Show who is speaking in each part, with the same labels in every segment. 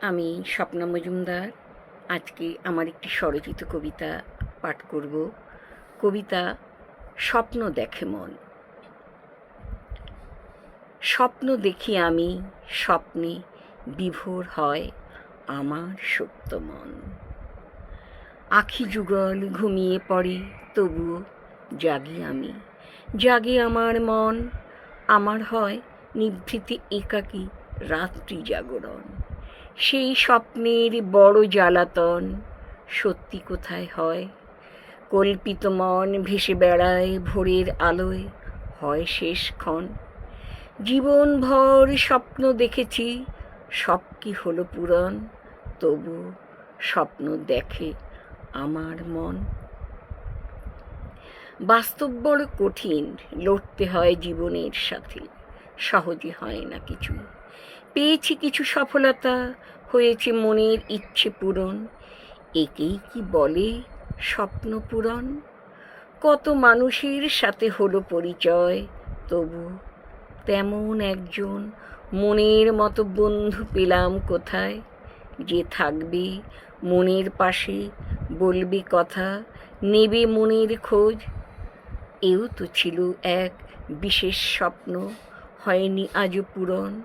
Speaker 1: আমি স্বপ্না মজুমদার। আজকে আমার একটি স্বরচিত কবিতা পাঠ করব। কবিতা স্বপ্ন দেখে মন। স্বপ্ন দেখি আমি, স্বপ্নে বিভোর হয় আমার সুপ্ত মন। আখি যুগল ঘুমিয়ে পড়ে, তবুও জাগি আমি, জাগে আমার মন। আমার হয় নিভৃতে একাকী রাত্রি জাগরণ। সেই স্বপ্নের বড় জ্বালাতন সত্যি কোথায় হয়? কল্পিত মন ভেসে বেড়ায় ভোরের আলোয়, হয় শেষক্ষণ। জীবনভর স্বপ্ন দেখেছি, সব কি হলো পূরণ? তবু স্বপ্ন দেখে আমার মন। বাস্তব বড় কঠিন, লড়তে হয় জীবনের সাথে, সহজে হয় না কিছু। পেয়েছি কিছু সফলতা, হয়েছে মনের ইচ্ছে পূরণ। একেই কি বলে স্বপ্ন পূরণ? কত মানুষের সাথে হলো পরিচয়, তবু তেমন একজন মনের মতো বন্ধু পেলাম কোথায়? যে থাকবে মনের পাশে, বলবে কথা, নেবে মনের খোঁজ। এও তো ছিল এক বিশেষ স্বপ্ন, হয়নি আজও পূরণ।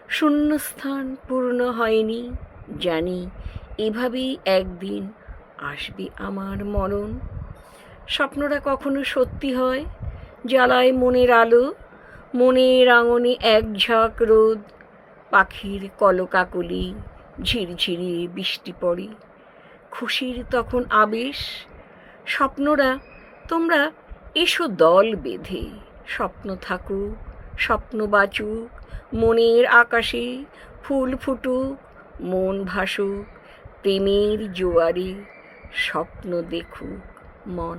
Speaker 1: শূন্যস্থান পূর্ণ হয়নি, জানি এভাবেই একদিন আসবে আমার মরণ। স্বপ্নটা কখনো সত্যি হয়, জ্বালায় মনের আলো, মনের আঙনে এক ঝাঁক রোদ। পাখির কলকাকলি, ঝিরঝিরি বৃষ্টি পড়ে, খুশির তখন আবেশ। স্বপ্নরা তোমরা এসো দল বেঁধে, স্বপ্ন থাকুক, স্বপ্ন বাঁচুক, মনের আকাশে ফুল ফুটুক, মন ভাসুক প্রেমের জোয়ারে, স্বপ্ন দেখুক মন।